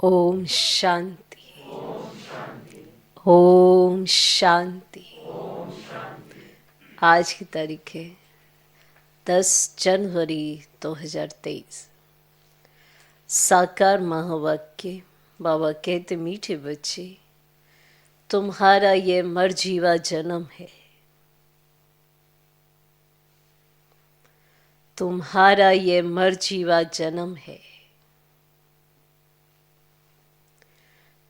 ओम शांति। ओम शांति। आज की तारीख है 10 जनवरी 2023। साकार महावाक्य। बाबा कहते, मीठे बच्चे, तुम्हारा ये मरजीवा जन्म है। तुम्हारा ये मरजीवा जन्म है।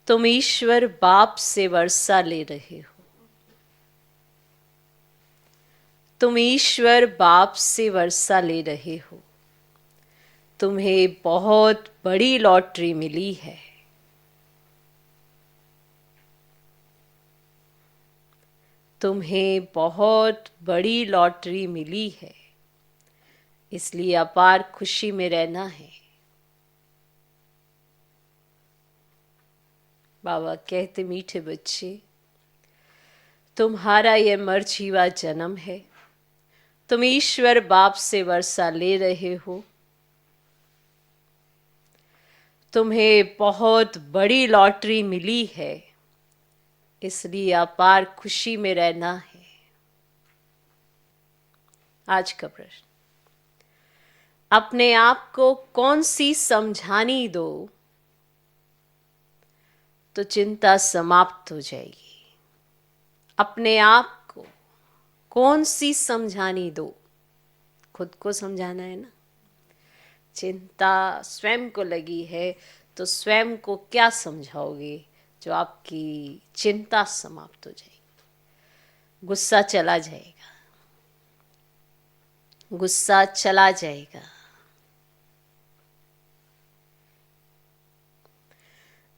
तुम ईश्वर बाप से वर्षा ले रहे हो। तुम ईश्वर बाप से वर्षा ले रहे हो। तुम्हें बहुत बड़ी लॉटरी मिली है। तुम्हें बहुत बड़ी लॉटरी मिली है, इसलिए अपार खुशी में रहना है। बाबा कहते, मीठे बच्चे, तुम्हारा यह मरजीवा जन्म है। तुम ईश्वर बाप से वर्षा ले रहे हो। तुम्हें बहुत बड़ी लॉटरी मिली है, इसलिए अपार खुशी में रहना है। आज का प्रश्न, अपने आप को कौन सी समझानी दो तो चिंता समाप्त हो जाएगी। अपने आप को कौन सी समझानी दो। खुद को समझाना है ना। चिंता स्वयं को लगी है तो स्वयं को क्या समझाओगे जो आपकी चिंता समाप्त हो जाएगी। गुस्सा चला जाएगा। गुस्सा चला जाएगा।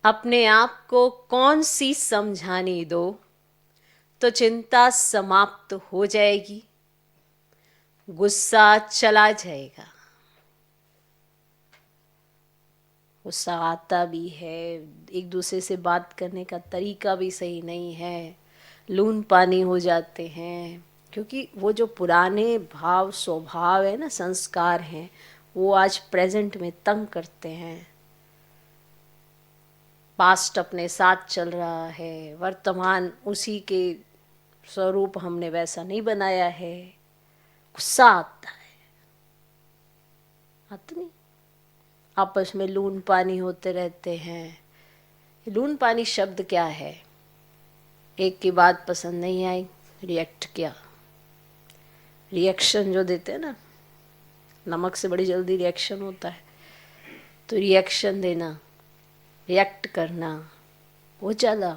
अपने आप को कौन सी समझानी दो तो चिंता समाप्त हो जाएगी। गुस्सा चला जाएगा। गुस्सा आता भी है, एक दूसरे से बात करने का तरीका भी सही नहीं है, लून पानी हो जाते हैं, क्योंकि वो जो पुराने भाव स्वभाव है ना, संस्कार हैं, वो आज प्रेजेंट में तंग करते हैं। पास्ट अपने साथ चल रहा है, वर्तमान उसी के स्वरूप हमने वैसा नहीं बनाया है। गुस्सा आता है, आता नहीं। आपस में लून पानी होते रहते हैं। लून पानी शब्द क्या है? एक की बात पसंद नहीं आई, रिएक्ट किया। रिएक्शन जो देते हैं ना, नमक से बड़ी जल्दी रिएक्शन होता है, तो रिएक्शन देना, रिएक्ट करना, वो चला।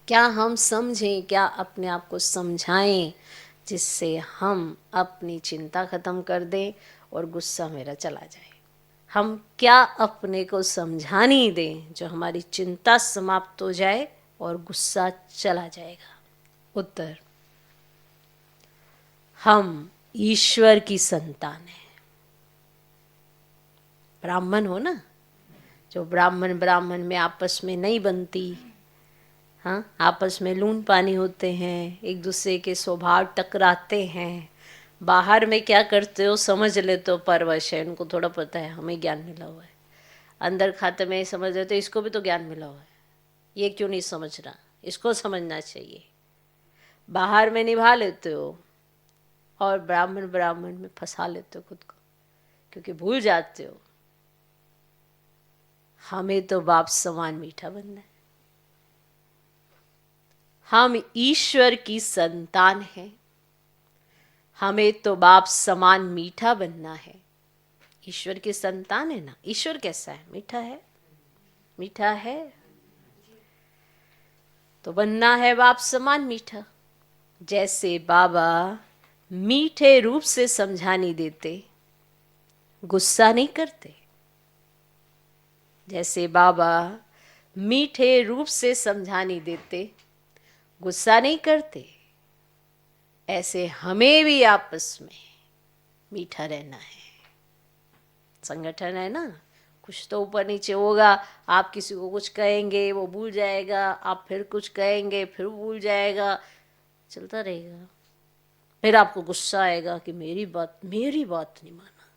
क्या हम समझें, क्या अपने आप को समझाएं जिससे हम अपनी चिंता खत्म कर दें और गुस्सा मेरा चला जाए। हम क्या अपने को समझानी दें जो हमारी चिंता समाप्त हो जाए और गुस्सा चला जाएगा। उत्तर, हम ईश्वर की संतान हैं। ब्राह्मण हो ना, जो ब्राह्मण में आपस में नहीं बनती, हाँ, आपस में लून पानी होते हैं, एक दूसरे के स्वभाव टकराते हैं। बाहर में क्या करते हो समझ लेते हो, परवश है, उनको थोड़ा पता है हमें ज्ञान मिला हुआ है। अंदर खाते में समझ लेते हो इसको भी तो ज्ञान मिला हुआ है, ये क्यों नहीं समझ रहा, इसको समझना चाहिए। बाहर में निभा लेते हो और ब्राह्मण में फंसा लेते हो खुद को, क्योंकि भूल जाते हो हमें तो बाप समान मीठा बनना है। हम ईश्वर की संतान हैं, हमें तो बाप समान मीठा बनना है। ईश्वर की संतान है ना। ईश्वर कैसा है? मीठा है। मीठा है तो बनना है बाप समान मीठा। जैसे बाबा मीठे रूप से समझानी देते, गुस्सा नहीं करते। जैसे बाबा मीठे रूप से समझानी देते, गुस्सा नहीं करते, ऐसे हमें भी आपस में मीठा रहना है। संगठन है ना, कुछ तो ऊपर नीचे होगा। आप किसी को कुछ कहेंगे वो भूल जाएगा, आप फिर कुछ कहेंगे फिर भूल जाएगा, चलता रहेगा। फिर आपको गुस्सा आएगा कि मेरी बात नहीं माना,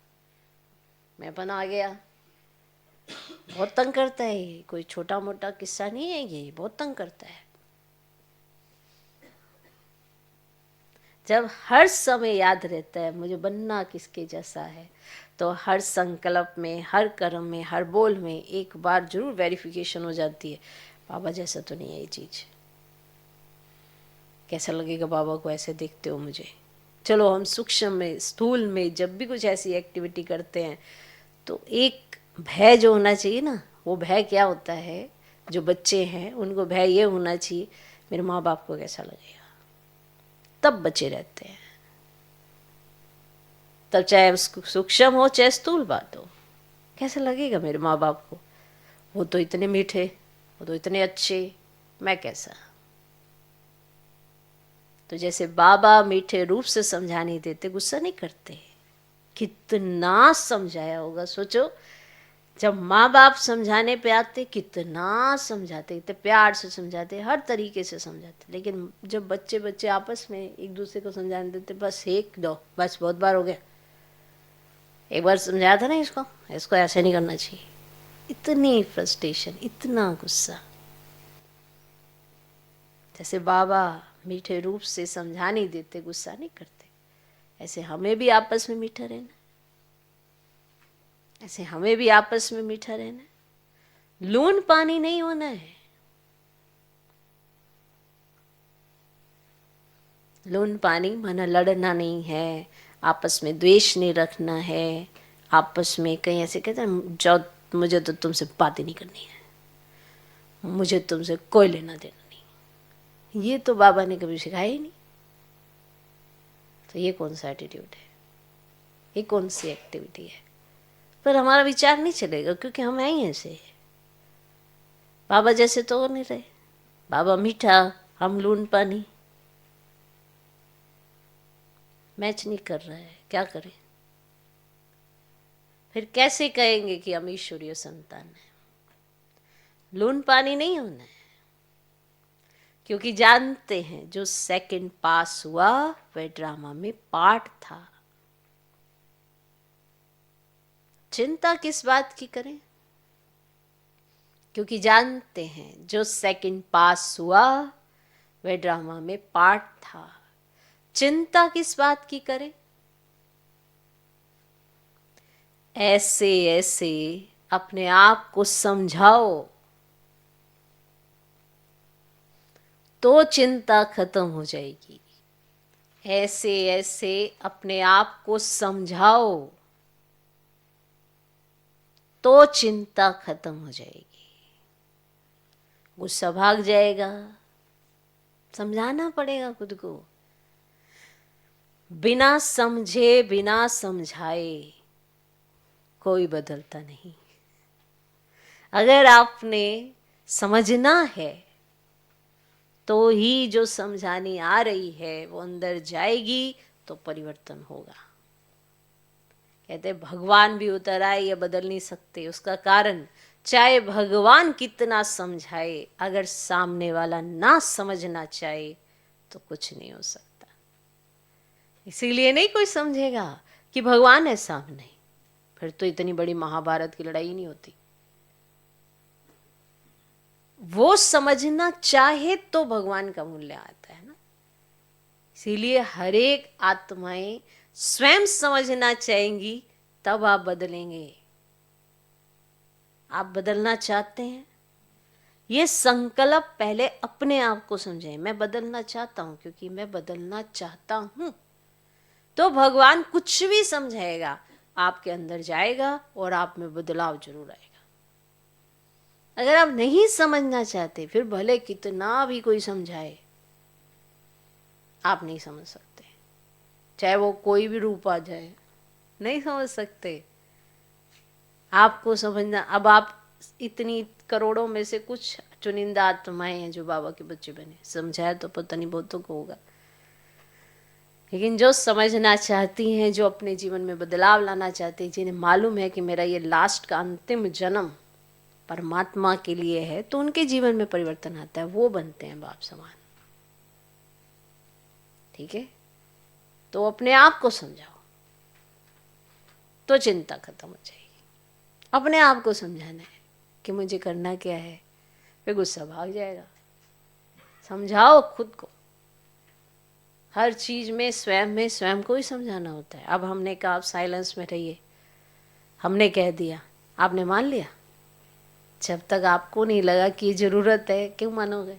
मैं बना गया। बहुत तंग करता है ये, कोई छोटा मोटा किस्सा नहीं है ये, बहुत तंग करता है। जब हर समय याद रहता है मुझे बनना किसके जैसा है, तो हर संकल्प में, हर कर्म में, हर बोल में एक बार जरूर वेरिफिकेशन हो जाती है, बाबा जैसा तो नहीं है ये चीज़। कैसा लगेगा बाबा को ऐसे देखते हो मुझे। चलो हम सूक्ष्म में, स्थूल में जब भी कुछ ऐसी एक्टिविटी करते हैं तो एक भय जो होना चाहिए ना, वो भय क्या होता है, जो बच्चे हैं उनको भय ये होना चाहिए मेरे माँ बाप को कैसा लगेगा, तब बचे रहते हैं। तब चाहे सूक्ष्म हो चाहे स्थूल बात हो, कैसा लगेगा मेरे माँ बाप को, वो तो इतने मीठे, वो तो इतने अच्छे, मैं कैसा। तो जैसे बाबा मीठे रूप से समझा नहीं देते, गुस्सा नहीं करते, कितना समझाया होगा सोचो। जब माँ बाप समझाने पे आते कितना समझाते, कितने प्यार से समझाते, हर तरीके से समझाते, लेकिन जब बच्चे बच्चे आपस में एक दूसरे को समझाने देते, बस एक दो, बस बहुत बार हो गया, एक बार समझाया था ना इसको, इसको ऐसे नहीं करना चाहिए। इतनी फ्रस्ट्रेशन, इतना गुस्सा। जैसे बाबा मीठे रूप से समझा नहीं देते, गुस्सा नहीं करते, ऐसे हमें भी आपस में मीठा रहना, ऐसे हमें भी आपस में मीठा रहना, लून पानी नहीं होना है। लून पानी माना लड़ना नहीं है, आपस में द्वेष नहीं रखना है, आपस में कहीं ऐसे कहते हैं जाओ मुझे तो तुमसे बातें नहीं करनी है, मुझे तुमसे कोई लेना देना नहीं, ये तो बाबा ने कभी सिखाया ही नहीं। तो ये कौन सा एटीट्यूड है, ये कौन सी एक्टिविटी है। पर हमारा विचार नहीं चलेगा क्योंकि हम हैं ही ऐसे, बाबा जैसे तो हो नहीं रहे। बाबा मीठा, हम लून पानी, मैच नहीं कर रहा है, क्या करें। फिर कैसे कहेंगे कि हम ईश्वरीय संतान हैं। लून पानी नहीं होना है, क्योंकि जानते हैं जो सेकंड पास हुआ वह ड्रामा में पार्ट था। चिंता किस बात की करें, क्योंकि जानते हैं जो सेकंड पास हुआ वह ड्रामा में पार्ट था। चिंता किस बात की करें, ऐसे ऐसे अपने आप को समझाओ तो चिंता खत्म हो जाएगी। ऐसे ऐसे अपने आप को समझाओ तो चिंता खत्म हो जाएगी, गुस्सा भाग जाएगा। समझाना पड़ेगा खुद को, बिना समझे बिना समझाए कोई बदलता नहीं। अगर आपने समझना है तो ही जो समझानी आ रही है वो अंदर जाएगी तो परिवर्तन होगा। कहते भगवान भी उतर आए, ये बदल नहीं सकते। उसका कारण, चाहे भगवान कितना समझाए, अगर सामने वाला ना समझना चाहे तो कुछ नहीं हो सकता। इसीलिए नहीं कोई समझेगा कि भगवान है सामने, फिर तो इतनी बड़ी महाभारत की लड़ाई नहीं होती। वो समझना चाहे तो भगवान का मूल्य आता है ना। इसीलिए हर एक आत्माएं स्वयं समझना चाहेंगी, तब आप बदलेंगे। आप बदलना चाहते हैं, ये संकल्प पहले अपने आप को समझें। मैं बदलना चाहता हूं, क्योंकि मैं बदलना चाहता हूं, तो भगवान कुछ भी समझाएगा आपके अंदर जाएगा और आप में बदलाव जरूर आएगा। अगर आप नहीं समझना चाहते, फिर भले कितना भी कोई समझाए, आप नहीं समझ सकते। चाहे वो कोई भी रूप आ जाए, नहीं समझ सकते। आपको समझना, अब आप इतनी करोड़ों में से कुछ चुनिंदा आत्माएं हैं जो बाबा के बच्चे बने, समझाया तो पता नहीं बहुतों को होगा, लेकिन जो समझना चाहती हैं, जो अपने जीवन में बदलाव लाना चाहती हैं, जिन्हें मालूम है कि मेरा ये लास्ट का अंतिम जन्म परमात्मा के लिए है, तो उनके जीवन में परिवर्तन आता है, वो बनते हैं बाप समान। ठीक है, तो अपने आप को समझाओ तो चिंता खत्म हो जाएगी। अपने आप को समझाना है, कि मुझे करना क्या है, फिर गुस्सा भाग जाएगा। समझाओ खुद को, हर चीज में स्वयं को ही समझाना होता है। अब हमने कहा आप साइलेंस में रहिए, हमने कह दिया, आपने मान लिया। जब तक आपको नहीं लगा कि ये जरूरत है, क्यों मानोगे?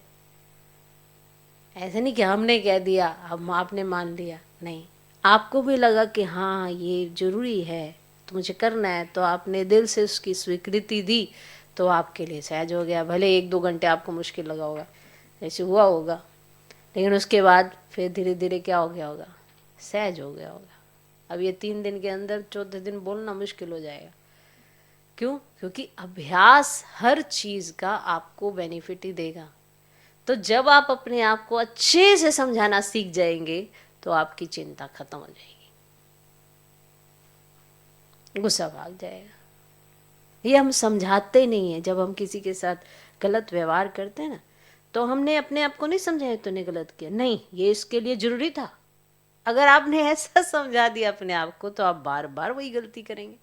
ऐसे नहीं कि हमने कह दिया अब आपने मान लिया, नहीं, आपको भी लगा कि हाँ ये जरूरी है तो मुझे करना है, तो आपने दिल से उसकी स्वीकृति दी, तो आपके लिए सहज हो गया। भले 1-2 घंटे आपको मुश्किल लगा होगा, ऐसे हुआ होगा, लेकिन उसके बाद फिर धीरे धीरे क्या हो गया होगा, सहज हो गया होगा। अब ये 3 दिन के अंदर 4थे दिन बोलना मुश्किल हो जाएगा। क्यों? क्योंकि अभ्यास हर चीज का आपको बेनिफिट ही देगा। तो जब आप अपने आप को अच्छे से समझाना सीख जाएंगे तो आपकी चिंता खत्म हो जाएगी, गुस्सा भाग जाएगा। ये हम समझाते नहीं है। जब हम किसी के साथ गलत व्यवहार करते हैं ना, तो हमने अपने आप को नहीं समझाया तूने गलत किया, नहीं ये इसके लिए जरूरी था। अगर आपने ऐसा समझा दिया अपने आप को तो आप बार बार वही गलती करेंगे।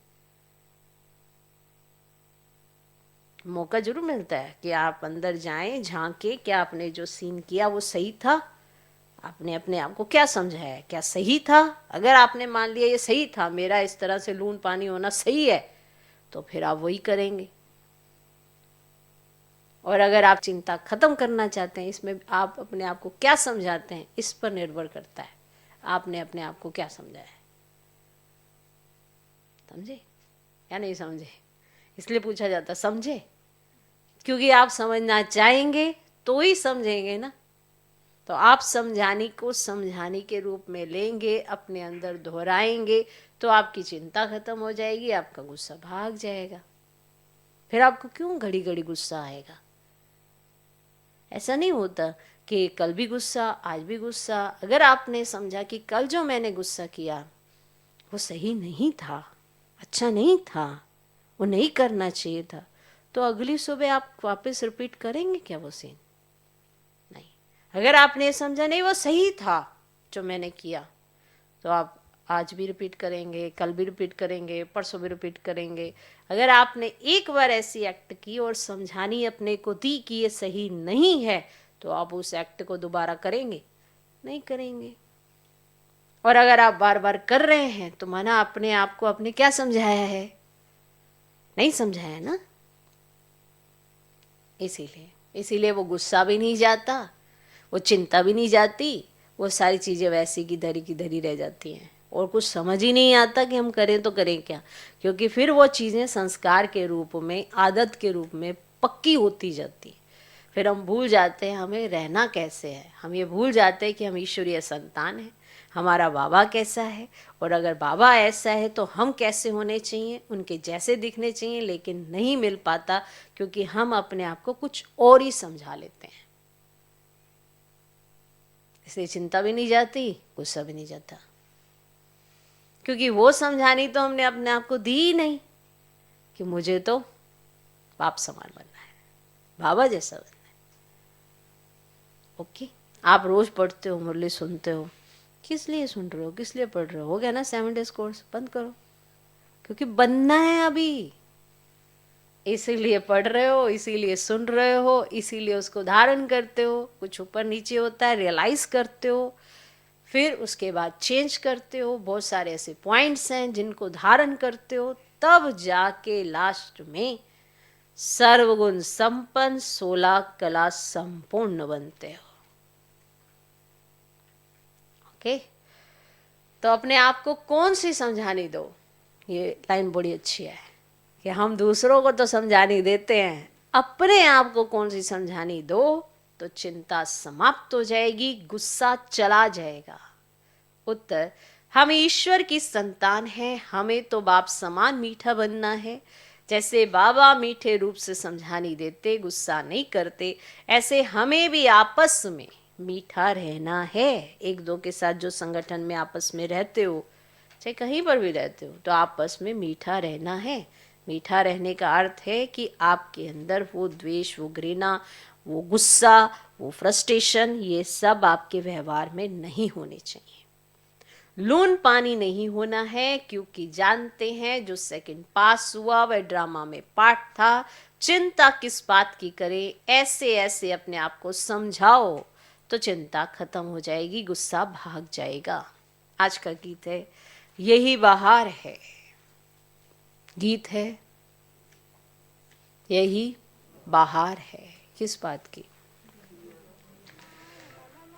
मौका जरूर मिलता है कि आप अंदर जाएं, झांके, क्या आपने जो सीन किया वो सही था, आपने अपने आप को क्या समझाया, क्या सही था। अगर आपने मान लिया ये सही था, मेरा इस तरह से लून पानी होना सही है, तो फिर आप वही करेंगे। और अगर आप चिंता खत्म करना चाहते हैं, इसमें आप अपने आप को क्या समझाते हैं इस पर निर्भर करता है आपने अपने आप को क्या समझाया है। समझे या नहीं समझे? इसलिए पूछा जाता समझे, क्योंकि आप समझना चाहेंगे तो ही समझेंगे ना। तो आप समझाने को समझाने के रूप में लेंगे, अपने अंदर दोहराएंगे, तो आपकी चिंता खत्म हो जाएगी, आपका गुस्सा भाग जाएगा। फिर आपको क्यों घड़ी घड़ी गुस्सा आएगा? ऐसा नहीं होता कि कल भी गुस्सा, आज भी गुस्सा। अगर आपने समझा कि कल जो मैंने गुस्सा किया वो सही नहीं था, अच्छा नहीं था, वो नहीं करना चाहिए था, तो अगली सुबह आप वापस रिपीट करेंगे क्या वो सीन? नहीं। अगर आपने समझा नहीं वो सही था जो मैंने किया, तो आप आज भी रिपीट करेंगे, कल भी रिपीट करेंगे, परसों भी रिपीट करेंगे। अगर आपने एक बार ऐसी एक्ट की और समझानी अपने को दी कि ये सही नहीं है, तो आप उस एक्ट को दोबारा करेंगे? नहीं करेंगे। और अगर आप बार बार कर रहे हैं तो माना अपने आप को आपने क्या समझाया है? नहीं समझाया ना। इसीलिए वो गुस्सा भी नहीं जाता, वो चिंता भी नहीं जाती, वो सारी चीज़ें वैसी की धरी रह जाती हैं। और कुछ समझ ही नहीं आता कि हम करें तो करें क्या, क्योंकि फिर वो चीज़ें संस्कार के रूप में, आदत के रूप में पक्की होती जाती। फिर हम भूल जाते हैं हमें रहना कैसे है। हम ये भूल जाते हैं कि हम ईश्वरीय संतान हैं, हमारा बाबा कैसा है, और अगर बाबा ऐसा है तो हम कैसे होने चाहिए, उनके जैसे दिखने चाहिए। लेकिन नहीं मिल पाता, क्योंकि हम अपने आप को कुछ और ही समझा लेते हैं। इसलिए चिंता भी नहीं जाती, गुस्सा भी नहीं जाता, क्योंकि वो समझानी तो हमने अपने आप को दी ही नहीं कि मुझे तो बाप समान बनना है, बाबा जैसा बनना है। ओके, आप रोज पढ़ते हो, मुरली सुनते हो, किस लिए सुन रहे हो, किस लिए पढ़ रहे हो गया ना 7 days कोर्स, बंद करो। क्योंकि बनना है अभी, इसीलिए पढ़ रहे हो, इसीलिए सुन रहे हो, इसीलिए उसको धारण करते हो। कुछ ऊपर नीचे होता है, रियलाइज करते हो, फिर उसके बाद चेंज करते हो। बहुत सारे ऐसे पॉइंट्स हैं जिनको धारण करते हो, तब जाके लास्ट में सर्वगुण संपन्न 16 कला संपूर्ण बनते हो। ओके, तो अपने आप को कौन सी समझानी दो? ये लाइन बड़ी अच्छी है कि हम दूसरों को तो समझानी देते हैं, अपने आप को कौन सी समझानी दो, तो चिंता समाप्त हो जाएगी, गुस्सा चला जाएगा। उत्तर, हम ईश्वर की संतान हैं, हमें तो बाप समान मीठा बनना है। जैसे बाबा मीठे रूप से समझानी देते, गुस्सा नहीं करते, ऐसे हमें भी आपस में मीठा रहना है। एक दो के साथ जो संगठन में आपस में रहते हो, चाहे कहीं पर भी रहते हो, तो आपस में मीठा रहना है। मीठा रहने का अर्थ है कि आपके अंदर वो द्वेष, वो घृणा, वो गुस्सा, वो फ्रस्ट्रेशन, ये सब आपके व्यवहार में नहीं होने चाहिए। लून पानी नहीं होना है, क्योंकि जानते हैं जो सेकंड पास हुआ वह ड्रामा में पार्ट था। चिंता किस बात की करें, ऐसे ऐसे अपने आप को समझाओ तो चिंता खत्म हो जाएगी, गुस्सा भाग जाएगा। आज का गीत है यही बहार है, गीत है यही बहार है। किस बात की?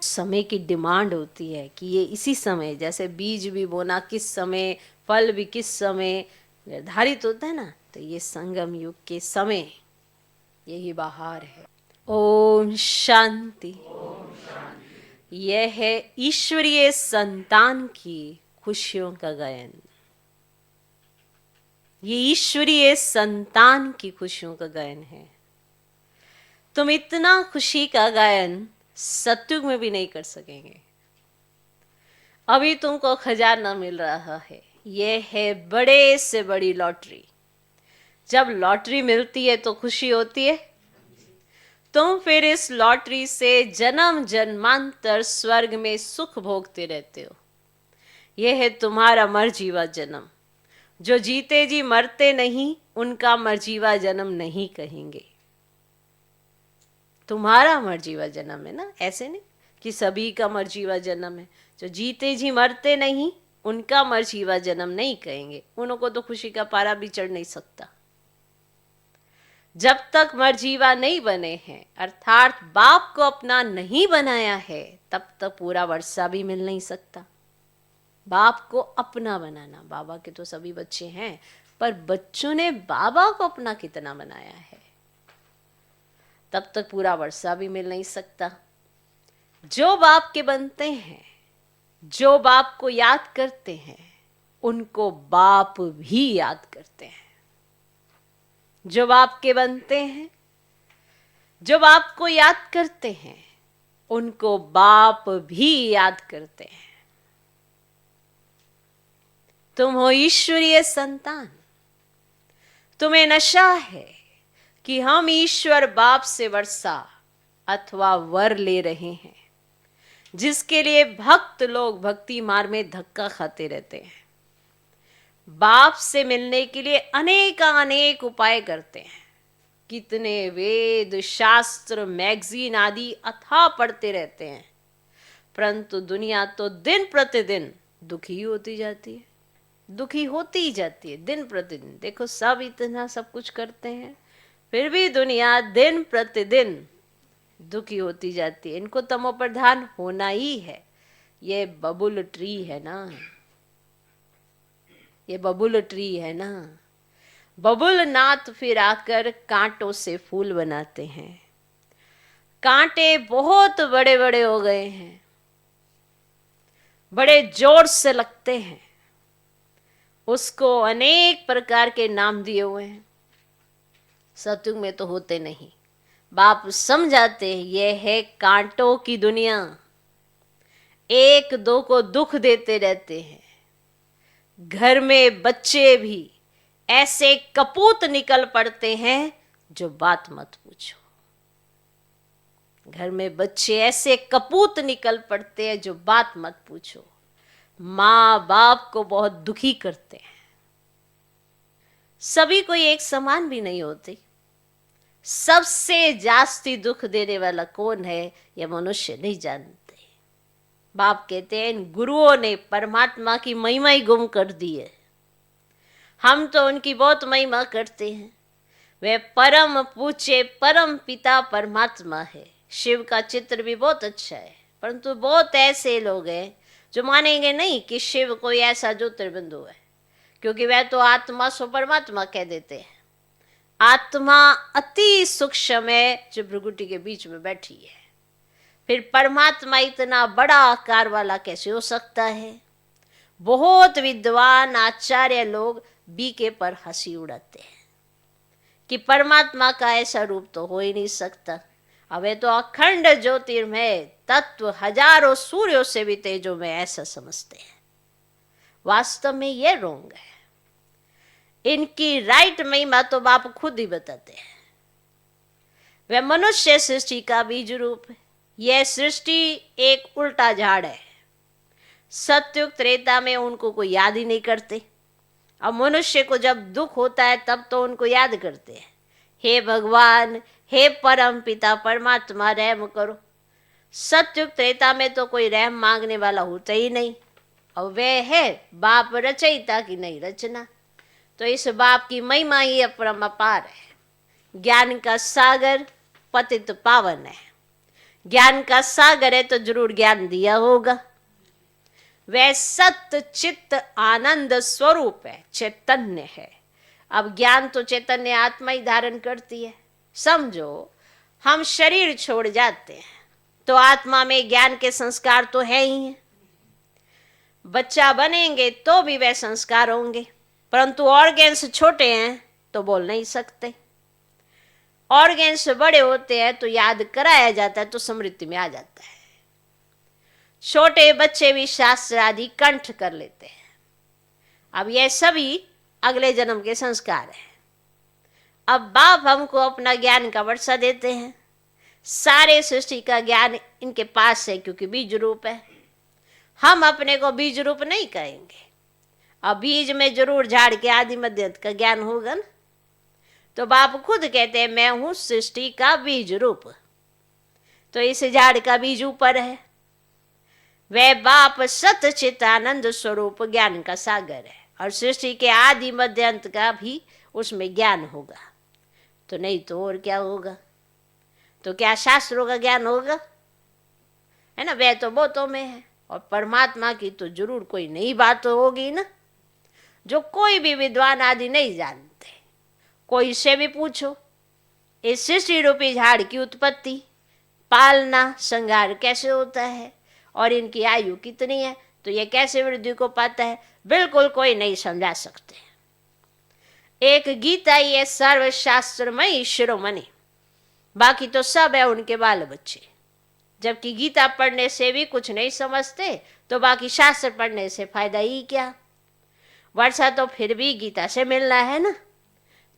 समय की डिमांड होती है कि ये इसी समय, जैसे बीज भी बोना किस समय, फल भी किस समय निर्धारित होता है ना, तो ये संगम युग के समय यही बहार है। ओम शांति। यह है ईश्वरीय संतान की खुशियों का गायन। ये ईश्वरीय संतान की खुशियों का गायन है। तुम इतना खुशी का गायन सत्युग में भी नहीं कर सकेंगे। अभी तुमको खजाना मिल रहा है, यह है बड़े से बड़ी लॉटरी। जब लॉटरी मिलती है तो खुशी होती है। तुम फिर इस लॉटरी से जन्म जन्मांतर स्वर्ग में सुख भोगते रहते हो। यह है तुम्हारा मरजीवा जन्म। जो जीते जी मरते नहीं, उनका मरजीवा जन्म नहीं कहेंगे। तुम्हारा मरजीवा जन्म है ना, ऐसे नहीं कि सभी का मरजीवा जन्म है। जो जीते जी मरते नहीं, उनका मरजीवा जन्म नहीं कहेंगे। उनको तो खुशी का पारा भी चढ़ नहीं सकता। जब तक मरजीवा नहीं बने हैं, अर्थात बाप को अपना नहीं बनाया है, तब तक पूरा वर्षा भी मिल नहीं सकता। बाप को अपना बनाना, बाबा के तो सभी बच्चे हैं, पर बच्चों ने बाबा को अपना कितना बनाया है, तब तक पूरा वर्षा भी मिल नहीं सकता। जो बाप के बनते हैं, जो बाप को याद करते हैं, उनको बाप भी याद करते हैं। जो बाप के बनते हैं, जो बाप को याद करते हैं, उनको बाप भी याद करते हैं। तुम हो ईश्वरीय संतान। तुम्हें नशा है कि हम ईश्वर बाप से वर्षा अथवा वर ले रहे हैं, जिसके लिए भक्त लोग भक्ति मार्ग में धक्का खाते रहते हैं। बाप से मिलने के लिए अनेक उपाय करते हैं। कितने वेद शास्त्र मैगजीन आदि अथाह पढ़ते रहते हैं, परंतु दुनिया तो दिन प्रतिदिन दुखी होती जाती है, दुखी होती ही जाती है दिन प्रतिदिन। देखो, सब इतना सब कुछ करते हैं, फिर भी दुनिया दिन प्रतिदिन दुखी होती जाती है। इनको तमो प्रधान होना ही है। ये बबुल ट्री है ना, ये बबुल ट्री है ना। बबुल नाथ फिर आकर कांटों से फूल बनाते हैं। कांटे बहुत बड़े बड़े हो गए हैं, बड़े जोर से लगते हैं, उसको अनेक प्रकार के नाम दिए हुए हैं। सत्युग में तो होते नहीं। बाप समझाते हैं यह है कांटों की दुनिया, एक दो को दुख देते रहते हैं। घर में बच्चे भी ऐसे कपूत निकल पड़ते हैं जो बात मत पूछो। घर में बच्चे ऐसे कपूत निकल पड़ते हैं जो बात मत पूछो। माँ बाप को बहुत दुखी करते हैं। सभी कोई एक समान भी नहीं होते। सबसे जास्ती दुख देने वाला कौन है, यह मनुष्य नहीं जानते। बाप कहते हैं इन गुरुओं ने परमात्मा की महिमा ही गुम कर दी है। हम तो उनकी बहुत महिमा करते हैं। वे परम पूज्य परम पिता परमात्मा है। शिव का चित्र भी बहुत अच्छा है, परंतु बहुत ऐसे लोग हैं जो मानेंगे नहीं कि शिव कोई ऐसा ज्योतिर्बिंदु है, क्योंकि वह तो आत्मा सो परमात्मा कह देते हैं। आत्मा अति सूक्ष्म है जो भृगुटी के बीच में बैठी है, फिर परमात्मा इतना बड़ा आकार वाला कैसे हो सकता है। बहुत विद्वान आचार्य लोग बीके पर हंसी उड़ाते हैं कि परमात्मा का ऐसा रूप तो हो ही नहीं सकता। अब तो अखंड ज्योतिर्मय तत्व हजारों सूर्यों से भी तेजों में ऐसा समझते हैं। वास्तव में ये रोंग है। इनकी राइट महिमा तो बाप खुद ही बताते हैं। वह मनुष्य सृष्टि का बीज रूप है। यह सृष्टि एक उल्टा झाड़ है। सतयुग त्रेता में उनको कोई याद ही नहीं करते। अब मनुष्य को जब दुख होता है तब तो उनको याद करते हैं, हे भगवान, हे परम पिता परमात्मा रहम करो। सतयुग त्रेता में तो कोई रहम मांगने वाला होता ही नहीं। और वह है बाप रचयिता की नहीं रचना। तो इस बाप की महिमा ही अपरम अपार है। ज्ञान का सागर पतित पावन है। ज्ञान का सागर है तो जरूर ज्ञान दिया होगा। वह सत्य चित्त आनंद स्वरूप है, चैतन्य है। अब ज्ञान तो चैतन्य आत्मा ही धारण करती है। समझो, हम शरीर छोड़ जाते हैं तो आत्मा में ज्ञान के संस्कार तो है ही है। बच्चा बनेंगे तो भी वह संस्कार होंगे, परंतु ऑर्गेन्स छोटे हैं तो बोल नहीं सकते। ऑर्गेन्स बड़े होते हैं तो याद कराया जाता है तो स्मृति में आ जाता है। छोटे बच्चे भी शास्त्र आदि कंठ कर लेते हैं। अब यह सभी अगले जन्म के संस्कार हैं। अब बाप हमको अपना ज्ञान का वर्षा देते हैं। सारे सृष्टि का ज्ञान इनके पास है क्योंकि बीज रूप है। हम अपने को बीज रूप नहीं कहेंगे। अब बीज में जरूर झाड़ के आदि मध्य अंत का ज्ञान होगा ना। तो बाप खुद कहते हैं मैं हूं सृष्टि का बीज रूप। तो इस झाड़ का बीज ऊपर है। वह बाप सत चित आनंद स्वरूप ज्ञान का सागर है और सृष्टि के आदि मध्य अंत का भी उसमें ज्ञान होगा। तो नहीं तो और क्या होगा? तो क्या शास्त्रों का ज्ञान होगा? है ना, वह तो बहुतों में है। और परमात्मा की तो जरूर कोई नई बात होगी ना, जो कोई भी विद्वान आदि नहीं जानते। कोई से भी पूछो, इस सृष्टि रूपी झाड़ की उत्पत्ति, पालना, संहार कैसे होता है और इनकी आयु कितनी है, तो ये कैसे वृद्धि को पाता है, बिल्कुल कोई नहीं समझा सकते। एक गीता ही है सर्वशास्त्रमयी शिरोमणि, बाकी तो सब है उनके बाल बच्चे। जबकि गीता पढ़ने से भी कुछ नहीं समझते तो बाकी शास्त्र पढ़ने से फायदा ही क्या? वर्षा तो फिर भी गीता से मिलना है ना।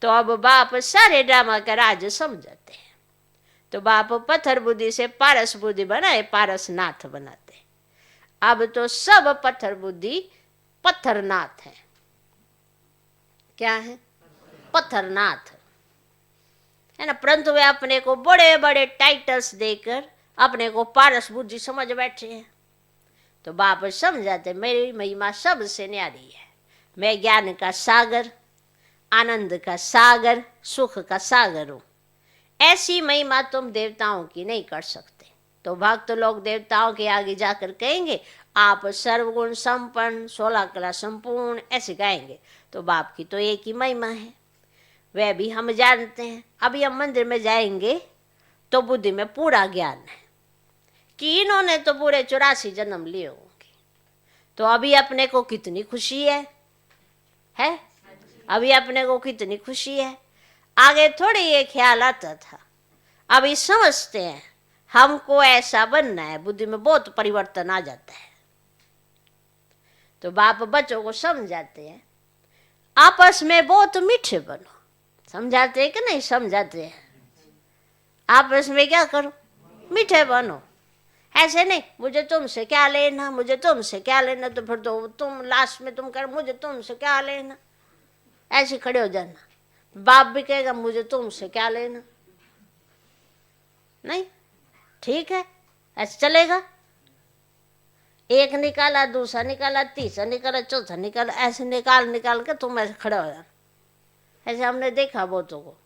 तो अब बाप सारे ड्रामा का राज समझाते हैं। तो बाप पत्थर बुद्धि से पारस बुद्धि बनाए, पारसनाथ बनाते। अब तो सब पत्थर बुद्धि पत्थरनाथ है। क्या है? पत्थरनाथ है ना। परंतु वे अपने को बड़े बड़े टाइटल्स देकर अपने को पारस बुद्धि समझ बैठे हैं। तो बाप समझाते मेरी महिमा सबसे न्यारी है। मैं ज्ञान का सागर, आनंद का सागर, सुख का सागर हूं। ऐसी महिमा तुम देवताओं की नहीं कर सकते। तो भक्त लोग देवताओं के आगे जाकर कहेंगे आप सर्वगुण संपन्न, 16 कला संपूर्ण, ऐसे गाएंगे। तो बाप की तो एक ही महिमा है, वह भी हम जानते हैं। अभी हम मंदिर में जाएंगे तो बुद्धि में पूरा ज्ञान है कि इन्होंने तो पूरे 84 जन्म लिए होंगे। तो अभी अपने को कितनी खुशी है? अभी अपने को कितनी खुशी है। आगे थोड़ी ये ख्याल आता था, अभी समझते हैं हमको ऐसा बनना है। बुद्धि में बहुत परिवर्तन आ जाता है। तो बाप बच्चों को समझाते हैं आपस में बहुत मीठे बनो। समझाते हैं कि नहीं समझाते हैं? आपस में क्या करो? मीठे बनो। ऐसे नहीं मुझे तुमसे क्या लेना, मुझे तुमसे क्या लेना, तो फिर तो तुम लास्ट में तुम कर मुझे तुमसे क्या लेना, ऐसे खड़े हो जाना। बाप भी कहेगा मुझे तुमसे क्या लेना। नहीं, ठीक है, ऐसे चलेगा। एक निकाला, दूसरा निकाला, तीसरा निकाला, चौथा निकाला, ऐसे निकाल निकाल के तुम ऐसे खड़े हो जाना। ऐसे हमने देखा बहुतों को।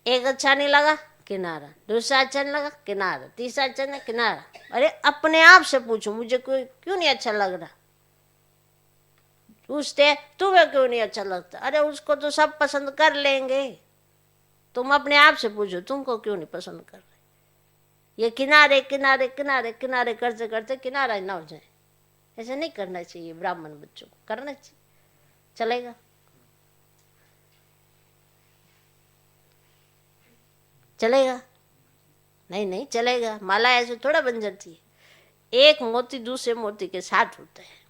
एक अच्छा नहीं लगा, किनारा, दूसरा अच्छा नहीं लगा, किनारा, तीसरा अच्छा नहीं, किनारा। अरे अपने आप से पूछो मुझे कोई क्यों नहीं अच्छा लग रहा। पूछते तुम्हें क्यों नहीं अच्छा लगता? अरे उसको तो सब पसंद कर लेंगे। तुम अपने आप से पूछो तुमको क्यों नहीं पसंद कर रहे। ये किनारे किनारे किनारे किनारे करते करते किनारा ना हो जाए। ऐसा नहीं करना चाहिए ब्राह्मण बच्चों को, करना चाहिए। चलेगा? चलेगा? नहीं नहीं चलेगा। माला ऐसे थोड़ा बन जाती है। एक मोती दूसरे मोती के साथ होता है।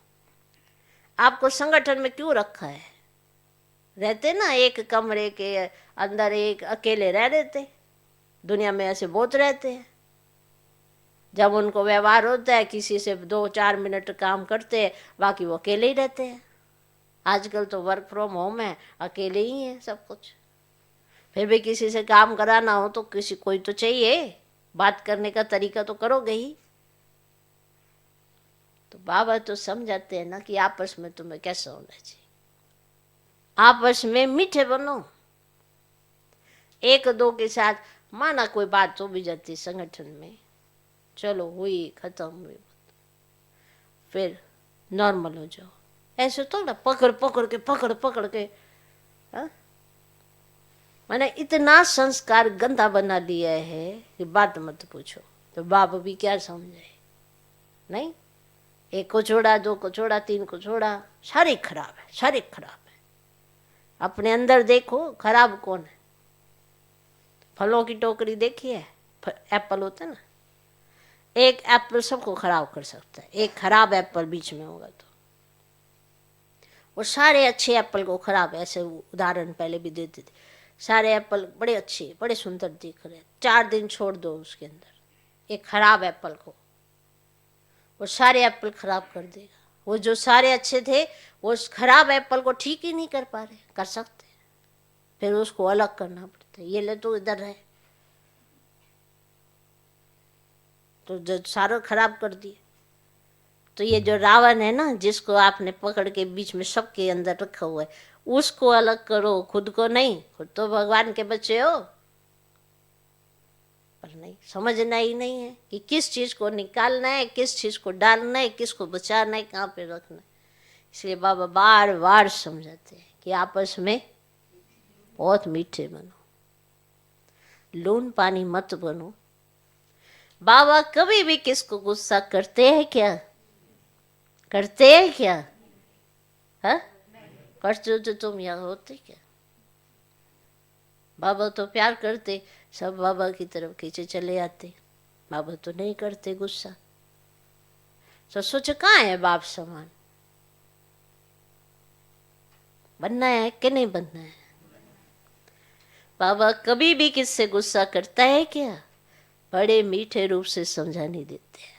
आपको संगठन में क्यों रखा है? रहते ना एक कमरे के अंदर एक अकेले रह रहते। दुनिया में ऐसे बहुत रहते हैं। जब उनको व्यवहार होता है किसी से 2-4 मिनट काम करते हैं, बाकी वो अकेले ही रहते हैं। आजकल तो वर्क फ्रॉम होम है, अकेले ही है सब कुछ। फिर भी किसी से काम कराना हो तो किसी कोई तो चाहिए, बात करने का तरीका तो करोगे ही। तो बाबा तो समझाते हैं ना कि आपस में तुम्हें कैसा होना चाहिए, आपस में मीठे बनो। एक दो के साथ माना कोई बात हो भी जाती संगठन में, चलो हुई, खत्म हुई, फिर नॉर्मल हो जाओ। ऐसे तो ना पकड़ पकड़ के हाँ? मैंने इतना संस्कार गंदा बना लिया है कि बात मत पूछो। तो बाप भी क्या समझे, नहीं, एक को छोड़ा, दो को छोड़ा, तीन को छोड़ा, सारे खराब है, सारे खराब है। अपने अंदर देखो खराब कौन है। फलों की टोकरी देखी है, एप्पल होता है ना, एक एप्पल सबको खराब कर सकता है, एक खराब एप्पल बीच में होगा तो वो सारे अच्छे एप्पल को खराब। ऐसे उदाहरण पहले भी देते थे, सारे एप्पल बड़े अच्छे बड़े सुंदर दिख रहे, 4 दिन छोड़ दो उसके अंदर एक खराब एप्पल को, वो सारे एप्पल खराब कर देगा। वो जो सारे अच्छे थे वो उस खराब एप्पल को ठीक ही नहीं कर पा रहे, कर सकते, फिर उसको अलग करना पड़ता है। ये ले तो इधर रहे, तो जो सारा खराब कर दिए। तो ये जो रावण है ना, जिसको आपने पकड़ के बीच में सबके अंदर रखा हुआ है, उसको अलग करो, खुद को नहीं। खुद तो भगवान के बच्चे हो, पर नहीं, समझना ही नहीं है कि किस चीज को निकालना है, किस चीज को डालना है, किसको बचाना है, कहाँ पे रखना है। इसलिए बाबा बार बार समझाते हैं कि आपस में बहुत मीठे बनो, लून पानी मत बनो। बाबा कभी भी किसको गुस्सा करते हैं क्या? करते हैं क्या? हाँ, करते हो तो तुम यहाँ होते क्या? बाबा तो प्यार करते, सब बाबा की तरफ खींचे चले आते। बाबा तो नहीं करते गुस्सा। तो सोचो कहाँ है बाप समान? बनना है कि नहीं बनना है? बाबा कभी भी किससे गुस्सा करता है क्या? बड़े मीठे रूप से समझाने देते हैं।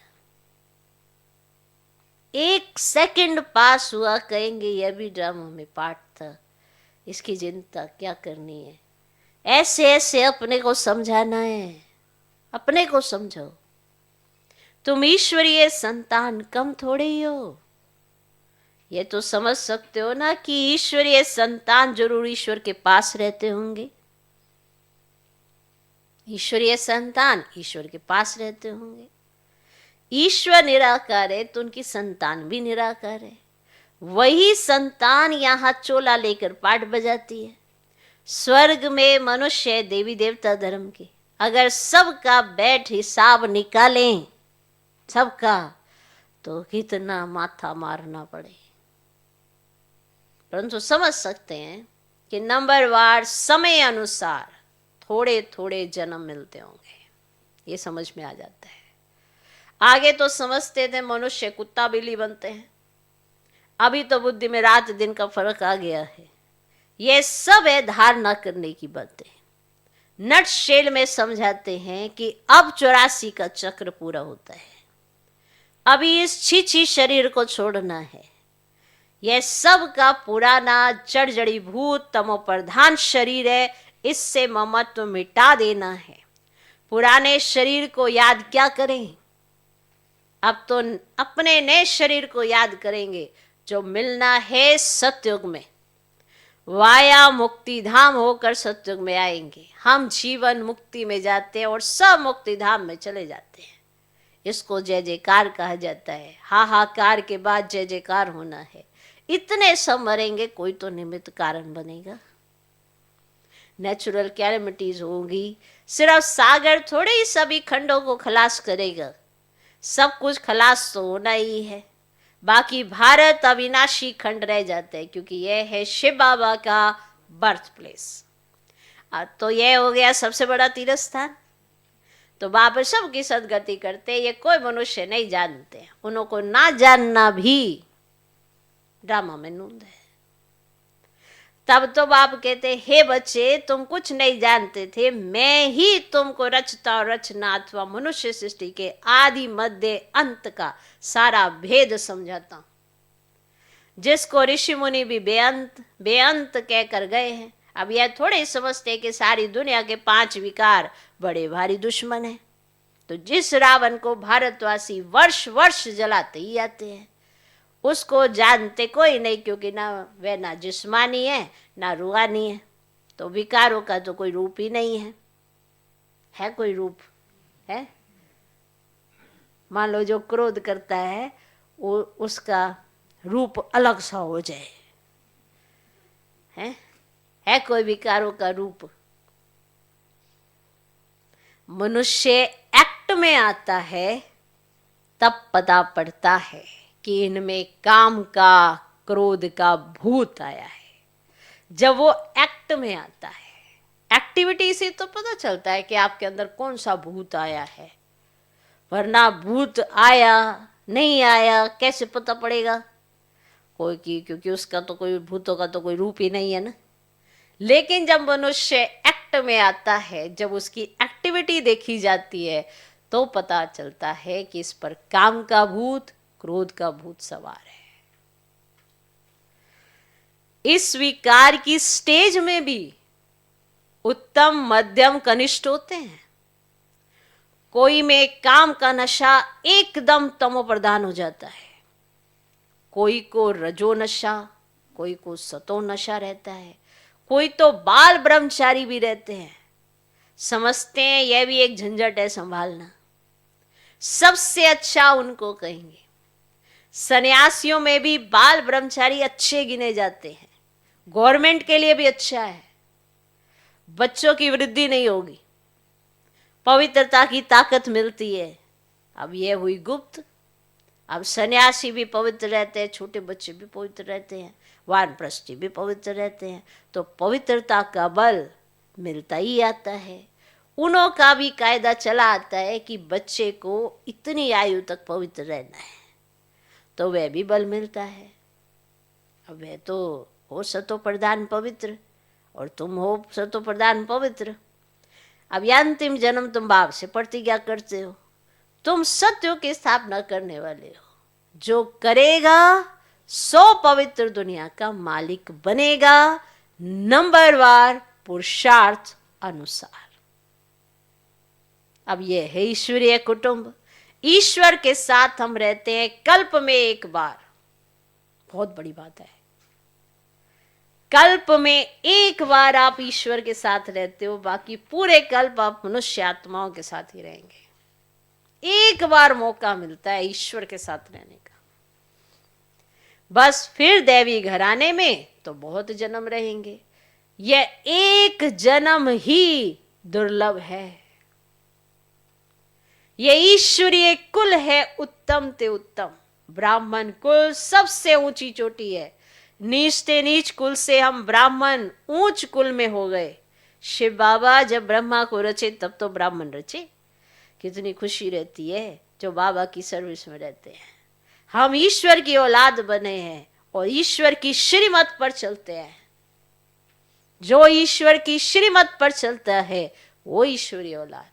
एक सेकंड पास हुआ कहेंगे यह भी ड्रामा में पार्ट था, इसकी चिंता क्या करनी है। ऐसे ऐसे अपने को समझाना है, अपने को समझो। तुम ईश्वरीय संतान कम थोड़े ही हो। ये तो समझ सकते हो ना कि ईश्वरीय संतान जरूर ईश्वर के पास रहते होंगे। ईश्वरीय संतान ईश्वर के पास रहते होंगे। ईश्वर निराकार है तो उनकी संतान भी निराकार है। वही संतान यहाँ चोला लेकर पाठ बजाती है। स्वर्ग में मनुष्य देवी देवता धर्म के अगर सबका बैठ हिसाब निकालें, सबका, तो कितना माथा मारना पड़े। परंतु समझ सकते हैं कि नंबरवार समय अनुसार थोड़े थोड़े जन्म मिलते होंगे, ये समझ में आ जाता है। आगे तो समझते थे मनुष्य कुत्ता बिल्ली बनते हैं, अभी तो बुद्धि में रात दिन का फर्क आ गया है। ये सब है धारणा करने की बातें। नट शेल में समझाते हैं कि अब 84 का चक्र पूरा होता है, अभी इस छीछी शरीर को छोड़ना है। यह सब का पुराना जड़ जड़ी भूत तमो प्रधान शरीर है, इससे ममत्व मिटा देना है। पुराने शरीर को याद क्या करें, अब तो अपने नए शरीर को याद करेंगे जो मिलना है सतयुग में। वाया मुक्ति धाम होकर सतयुग में आएंगे। हम जीवन मुक्ति में जाते हैं और सब मुक्ति धाम में चले जाते हैं। इसको जय जयकार कहा जाता है। हाहाकार के बाद जय जयकार होना है। इतने सब मरेंगे, कोई तो निमित्त कारण बनेगा। नेचुरल कैलेमिटीज होंगी, सिर्फ सागर थोड़े ही सभी खंडों को खलास करेगा। सब कुछ खलास तो होना ही है। बाकी भारत अविनाशी खंड रह जाते हैं, क्योंकि यह है शिव बाबा का बर्थ प्लेस। तो यह हो गया सबसे बड़ा तीर्थ स्थान। तो बाबा सबकी सदगति करते, ये कोई मनुष्य नहीं जानते। उनको ना जानना भी ड्रामा में नूंद है। तब तो बाप कहते, हे बच्चे तुम कुछ नहीं जानते थे, मैं ही तुमको रचता और रचना अथवा मनुष्य सृष्टि के आदि मध्य अंत का सारा भेद समझाता हूं। जिसको ऋषि मुनि भी बेअंत बेअंत कहकर गए हैं। अब यह थोड़े समझते कि सारी दुनिया के 5 विकार बड़े भारी दुश्मन हैं। तो जिस रावण को भारतवासी वर्ष वर्ष जलाते ही आते हैं, उसको जानते कोई नहीं, क्योंकि ना वह ना जिस्मानी है ना रूहानी है। तो विकारों का तो कोई रूप ही नहीं है कोई रूप है? मान लो जो क्रोध करता है वो उसका रूप अलग सा हो जाए, है कोई विकारों का रूप? मनुष्य एक्ट में आता है तब पता पड़ता है कि इनमें काम का क्रोध का भूत आया है। जब वो एक्ट में आता है, एक्टिविटी से तो पता चलता है कि आपके अंदर कौन सा भूत आया है, वरना भूत आया नहीं आया कैसे पता पड़ेगा कोई की? क्योंकि उसका तो कोई भूतों का तो कोई रूप ही नहीं है ना। लेकिन जब मनुष्य एक्ट में आता है, जब उसकी एक्टिविटी देखी जाती है, तो पता चलता है कि इस पर काम का भूत, क्रोध का भूत सवार है। इस विकार की स्टेज में भी उत्तम, मध्यम, कनिष्ठ होते हैं। कोई में काम का नशा एकदम तमो प्रधान हो जाता है, कोई को रजो नशा, कोई को सतो नशा रहता है, कोई तो बाल ब्रह्मचारी भी रहते हैं। समझते हैं यह भी एक झंझट है संभालना। सबसे अच्छा उनको कहेंगे। सन्यासियों में भी बाल ब्रह्मचारी अच्छे गिने जाते हैं, गवर्नमेंट के लिए भी अच्छा है। बच्चों की वृद्धि नहीं होगी, पवित्रता की ताकत मिलती है। अब यह हुई गुप्त। अब सन्यासी भी पवित्र रहते हैं, छोटे बच्चे भी पवित्र रहते हैं, वानप्रस्थी भी पवित्र रहते हैं। तो पवित्रता का बल मिलता ही आता है। उनों का भी कायदा चला आता है कि बच्चे को इतनी आयु तक पवित्र रहना है, तो वह भी बल मिलता है। अब वह तो हो सतो प्रधान पवित्र और तुम हो सतो प्रधान पवित्र। अब यह अंतिम जन्म तुम बाप से प्रतिज्ञा करते हो, तुम सत्यों की स्थापना करने वाले हो। जो करेगा सो पवित्र दुनिया का मालिक बनेगा, नंबरवार पुरुषार्थ अनुसार। अब यह है ईश्वरीय कुटुंब। ईश्वर के साथ हम रहते हैं कल्प में एक बार। बहुत बड़ी बात है। कल्प में एक बार आप ईश्वर के साथ रहते हो, बाकी पूरे कल्प आप मनुष्य आत्माओं के साथ ही रहेंगे। एक बार मौका मिलता है ईश्वर के साथ रहने का। बस फिर दैवी घराने में तो बहुत जन्म रहेंगे। यह एक जन्म ही दुर्लभ है। यह ईश्वरीय कुल है, उत्तम ते उत्तम। ब्राह्मण कुल सबसे ऊंची चोटी है। नीच ते नीच कुल से हम ब्राह्मण ऊंच कुल में हो गए। शिव बाबा जब ब्रह्मा को रचे तब तो ब्राह्मण रचे। कितनी खुशी रहती है जो बाबा की सर्विस में रहते हैं। हम ईश्वर की औलाद बने हैं और ईश्वर की श्रीमत पर चलते हैं। जो ईश्वर की श्रीमत पर चलता है वो ईश्वरीय औलाद।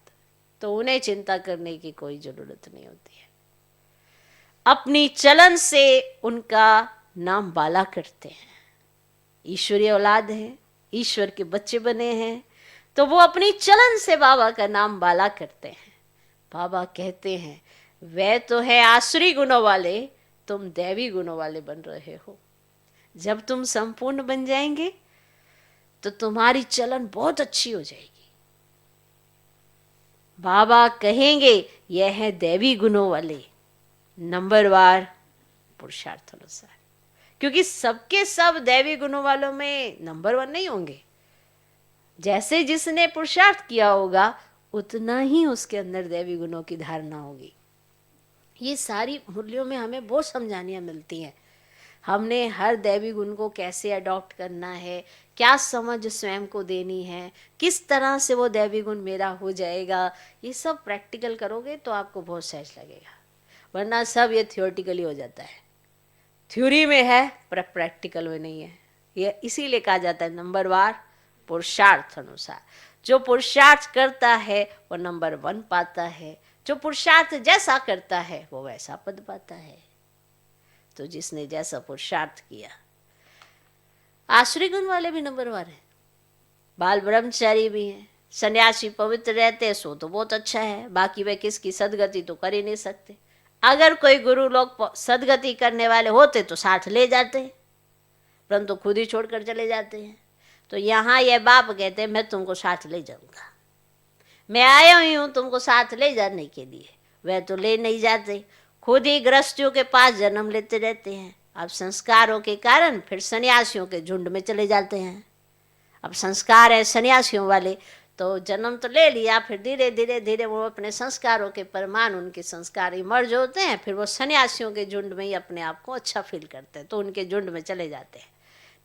तो उन्हें चिंता करने की कोई जरूरत नहीं होती है। अपनी चलन से उनका नाम बाला करते हैं। ईश्वरीय औलाद है, ईश्वर के बच्चे बने हैं, तो वो अपनी चलन से बाबा का नाम बाला करते हैं। बाबा कहते हैं वे तो है आसुरी गुणों वाले, तुम दैवी गुणों वाले बन रहे हो। जब तुम संपूर्ण बन जाएंगे तो तुम्हारी चलन बहुत अच्छी हो जाएगी। बाबा कहेंगे यह है दैवी गुणों वाले, नंबरवार पुरुषार्थ अनुसार। क्योंकि सबके सब दैवी गुणों वालों में नंबर 1 नहीं होंगे। जैसे जिसने पुरुषार्थ किया होगा उतना ही उसके अंदर दैवी गुणों की धारणा होगी। ये सारी मुरलियों में हमें बहुत समझानियाँ मिलती हैं। हमने हर दैवी गुण को कैसे अडॉप्ट करना है, क्या समझ स्वयं को देनी है, किस तरह से वो दैवी गुण मेरा हो जाएगा, ये सब प्रैक्टिकल करोगे तो आपको बहुत सहज लगेगा। वरना सब ये थियोरटिकली हो जाता है। थ्योरी में है पर प्रैक्टिकल में नहीं है। ये इसीलिए कहा जाता है नंबरवार पुरुषार्थ अनुसार। जो पुरुषार्थ करता है वो नंबर 1 पाता है, जो पुरुषार्थ जैसा करता है वो वैसा पद पाता है। तो जिसने जैसा पुरुषार्थ किया, आश्रय गुण वाले भी नंबरवार है, बाल ब्रह्मचारी भी हैं, सन्यासी पवित्र रहते हैं, सो तो बहुत अच्छा है, बाकी वे किसकी सदगति तो कर ही नहीं सकते। अगर कोई गुरु लोग सदगति करने वाले होते तो साथ ले जाते, परंतु खुद ही छोड़कर चले जाते हैं। तो यहाँ ये बाप कहते हैं मैं तुमको साथ ले जाऊंगा, मैं आया हुई हूँ तुमको साथ ले जाने के लिए। वह तो ले नहीं जाते, खुद ही गृहस्थियों के पास जन्म लेते रहते हैं। अब संस्कारों के कारण फिर सन्यासियों के झुंड में चले जाते हैं। अब संस्कार है सन्यासियों वाले, तो जन्म तो ले लिया, फिर धीरे धीरे धीरे वो अपने संस्कारों के परमान उनके संस्कार इमर्ज होते हैं, फिर वो सन्यासियों के झुंड में ही अपने आप को अच्छा फील करते हैं, तो उनके झुंड में चले जाते हैं।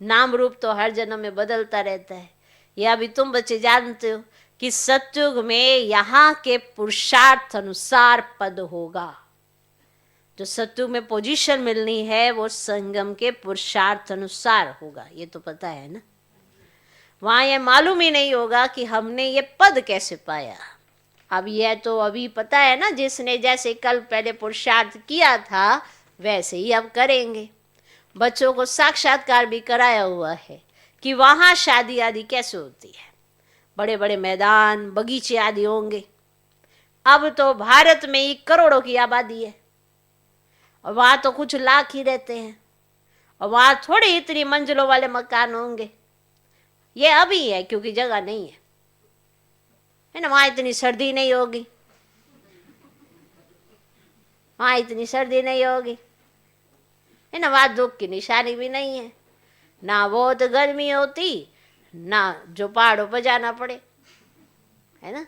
नाम रूप तो हर जन्म में बदलता रहता है। यह अभी तुम बच्चे जानते हो कि सतयुग में यहाँ के पुरुषार्थ अनुसार पद होगा। जो सतयुग में पोजीशन मिलनी है वो संगम के पुरुषार्थ अनुसार होगा, ये तो पता है ना। वहाँ ये मालूम ही नहीं होगा कि हमने ये पद कैसे पाया। अब यह तो अभी पता है ना, जिसने जैसे कल पहले पुरुषार्थ किया था वैसे ही अब करेंगे। बच्चों को साक्षात्कार भी कराया हुआ है कि वहाँ शादी आदि कैसे होती है, बड़े बड़े मैदान बगीचे आदि होंगे। अब तो भारत में ही करोड़ों की आबादी है और वहाँ तो कुछ लाख ही रहते हैं, और वहाँ थोड़ी इतनी मंजिलों वाले मकान होंगे। ये अभी है क्योंकि जगह नहीं है ना, वहाँ इतनी सर्दी नहीं होगी, वहाँ इतनी सर्दी नहीं होगी है ना, वहाँ दुख की निशानी भी नहीं है, ना बहुत गर्मी होती ना जो पहाड़ों पर जाना पड़े, है ना।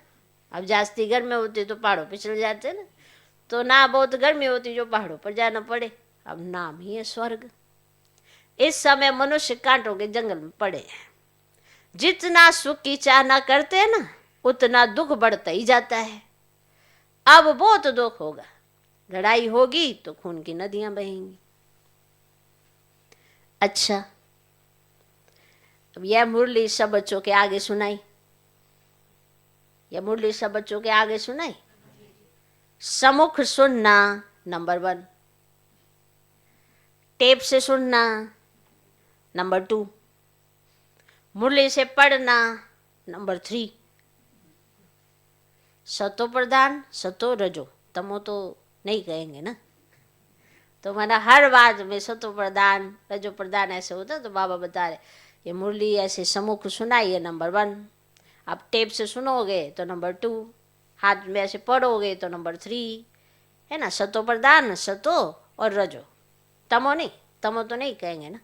अब जास्ती गर्मी होती तो पहाड़ों पे चले जाते ना, तो ना बहुत गर्मी होती जो पहाड़ों पर जाना पड़े। अब नाम ही है स्वर्ग। इस समय मनुष्य कांटों के जंगल में पड़े हैं। जितना सुख की चाहना करते हैं ना उतना दुख बढ़ता ही जाता है। अब बहुत दुख होगा, लड़ाई होगी तो खून की नदियां बहेंगी। अच्छा, अब यह मुरली सब बच्चों के आगे सुनाई, यह मुरली सब बच्चों के आगे सुनाई। सम्मुख सुनना नंबर 1, टेप से सुनना नंबर 2, मुरली से पढ़ना नंबर 3। सतो प्रधान सतो रजो, तमो तो नहीं कहेंगे ना, तो मैंने हर बात में सतो प्रधान रजो प्रधान ऐसे होता, तो बाबा बता रहे ये मुरली ऐसे सम्मुख सुनाई है नंबर 1, आप टेप से सुनोगे तो नंबर 2, हाथ में ऐसे पढ़ोगे तो नंबर 3, है ना। सतो प्रधान सतो और रजो, तमो नहीं, तमो तो नहीं कहेंगे ना।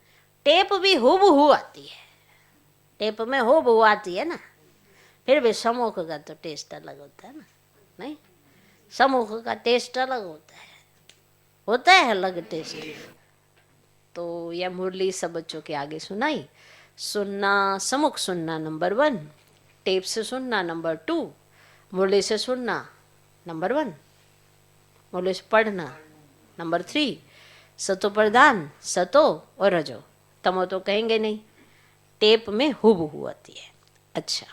टेप भी हूबहू आती है, टेप में हूबहू आती है ना, फिर भी सम्मुख का तो टेस्ट अलग होता है ना, नहीं, सम्मुख का टेस्ट अलग होता है अलग टेस्ट। तो यह मुरली सब बच्चों के आगे सुनाई। सुनना सम्मुख सुनना नंबर 1, टेप से सुनना नंबर 2, मुरली से सुनना नंबर 1, मुरली से पढ़ना नंबर 3, सतो प्रधान सतो और रजो, तमो तो कहेंगे नहीं, टेप में हूबहू आती है। अच्छा,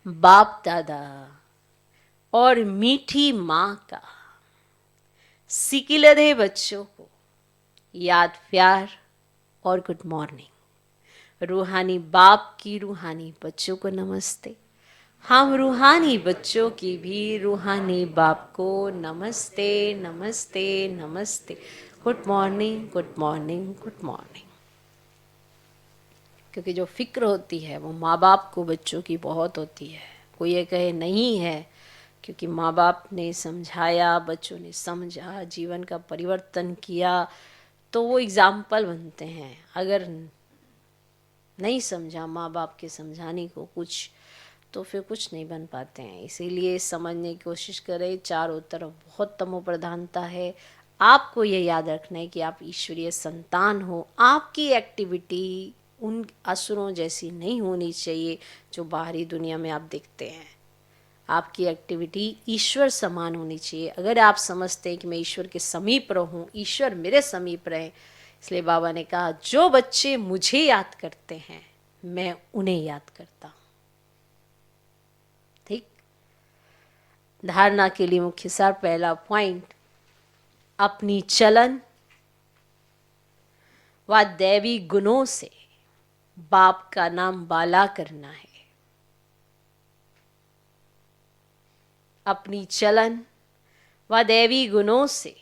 बाप दादा और मीठी माँ का सिकिलधे बच्चों को याद प्यार और गुड मॉर्निंग। रूहानी बाप की रूहानी बच्चों को नमस्ते। हम रूहानी बच्चों की भी रूहानी बाप को नमस्ते नमस्ते नमस्ते, good morning good morning good morning. क्योंकि जो फिक्र होती है वो माँ बाप को बच्चों की बहुत होती है। कोई ये कहे नहीं है, क्योंकि माँ बाप ने समझाया, बच्चों ने समझा, जीवन का परिवर्तन किया, तो वो एग्जाम्पल बनते हैं। अगर नहीं समझा माँ बाप के समझाने को कुछ, तो फिर कुछ नहीं बन पाते हैं। इसीलिए समझने की कोशिश करें। चारों तरफ बहुत तमो प्रधानता है। आपको ये याद रखना है कि आप ईश्वरीय संतान हो। आपकी एक्टिविटी उन असुरों जैसी नहीं होनी चाहिए जो बाहरी दुनिया में आप देखते हैं। आपकी एक्टिविटी ईश्वर समान होनी चाहिए। अगर आप समझते हैं कि मैं ईश्वर के समीप रहूं, ईश्वर मेरे समीप रहे, इसलिए बाबा ने कहा जो बच्चे मुझे याद करते हैं मैं उन्हें याद करता हूं। ठीक। धारणा के लिए मुख्य सार पहला पॉइंट, अपनी चलन व दैवी गुणों से बाप का नाम बाला करना है। अपनी चलन व दैवी गुणों से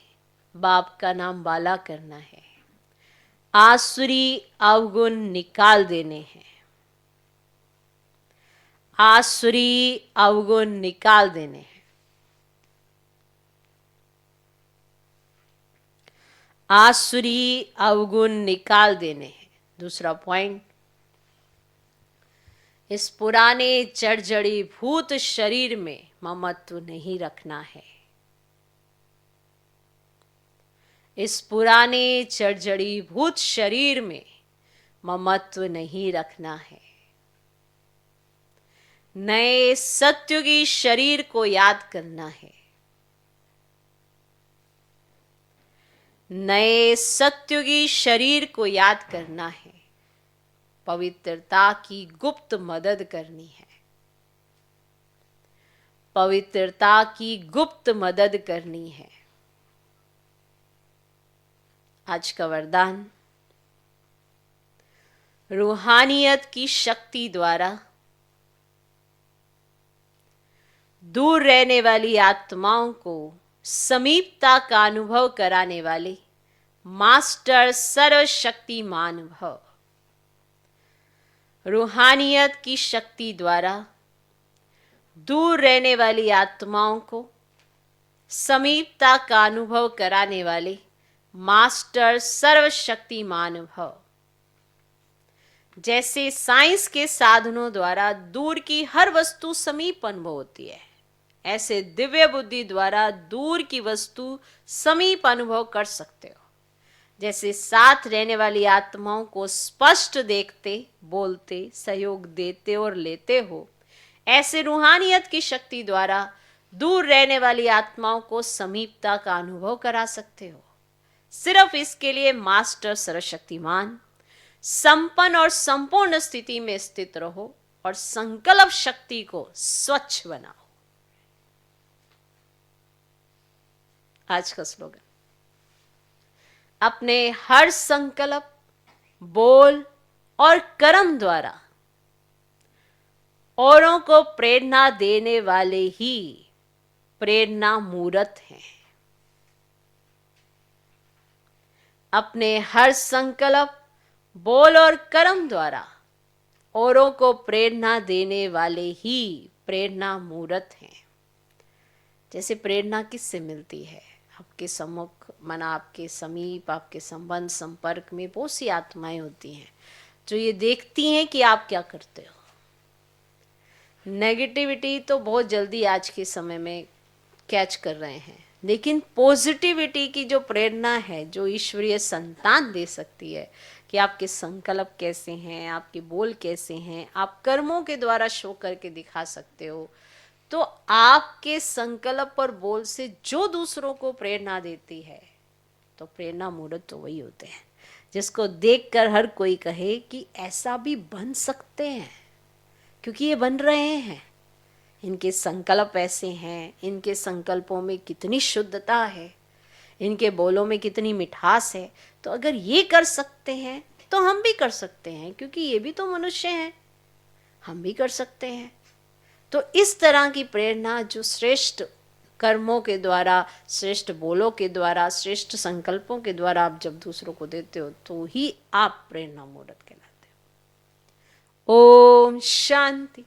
बाप का नाम बाला करना है। आसुरी अवगुण निकाल देने हैं। आसुरी अवगुण निकाल देने हैं। आसुरी अवगुण निकाल देने हैं। दूसरा पॉइंट, इस पुराने जर्जरी भूत शरीर में ममत्व नहीं रखना है। इस पुराने जर्जरी भूत शरीर में ममत्व नहीं रखना है। नए सत्युगी शरीर को याद करना है। नए सत्युगी शरीर को याद करना है। पवित्रता की गुप्त मदद करनी है। पवित्रता की गुप्त मदद करनी है। आज का वरदान, रूहानियत की शक्ति द्वारा दूर रहने वाली आत्माओं को समीपता का अनुभव कराने वाले मास्टर सर्वशक्तिमान भव। रूहानियत की शक्ति द्वारा दूर रहने वाली आत्माओं को समीपता का अनुभव कराने वाले मास्टर सर्वशक्तिमान भव। जैसे साइंस के साधनों द्वारा दूर की हर वस्तु समीप अनुभव होती है, ऐसे दिव्य बुद्धि द्वारा दूर की वस्तु समीप अनुभव कर सकते हो। जैसे साथ रहने वाली आत्माओं को स्पष्ट देखते, बोलते, सहयोग देते और लेते हो, ऐसे रूहानियत की शक्ति द्वारा दूर रहने वाली आत्माओं को समीपता का अनुभव करा सकते हो। सिर्फ इसके लिए मास्टर सर्वशक्तिमान संपन्न और संपूर्ण स्थिति में स्थित रहो और संकल्प शक्ति को स्वच्छ बनाओ। आज का स्लोगन, अपने हर संकल्प, बोल और कर्म द्वारा औरों को प्रेरणा देने वाले ही प्रेरणा मूर्त हैं। अपने हर संकल्प, बोल और कर्म द्वारा औरों को प्रेरणा देने वाले ही प्रेरणा मूर्त हैं। जैसे प्रेरणा किससे मिलती है? आपके सम्मुख, माना आपके समीप, आपके संबंध संपर्क में बहुत सी आत्माएं होती हैं जो ये देखती हैं कि आप क्या करते हो। नेगेटिविटी तो बहुत जल्दी आज के समय में कैच कर रहे हैं, लेकिन पॉजिटिविटी की जो प्रेरणा है, जो ईश्वरीय संतान दे सकती है कि आपके संकल्प कैसे हैं, आपके बोल कैसे हैं, आप कर्मों के द्वारा शो करके दिखा सकते हो। तो आपके संकल्प और बोल से जो दूसरों को प्रेरणा देती है, तो प्रेरणा मूर्त तो वही होते हैं जिसको देखकर हर कोई कहे कि ऐसा भी बन सकते हैं, क्योंकि ये बन रहे हैं। इनके संकल्प ऐसे हैं, इनके संकल्पों में कितनी शुद्धता है, इनके बोलों में कितनी मिठास है। तो अगर ये कर सकते हैं तो हम भी कर सकते हैं, क्योंकि ये भी तो मनुष्य हैं, हम भी कर सकते हैं। तो इस तरह की प्रेरणा जो श्रेष्ठ कर्मों के द्वारा, श्रेष्ठ बोलों के द्वारा, श्रेष्ठ संकल्पों के द्वारा आप जब दूसरों को देते हो, तो ही आप प्रेरणा मूर्त कहलाते हो। ओम शांति।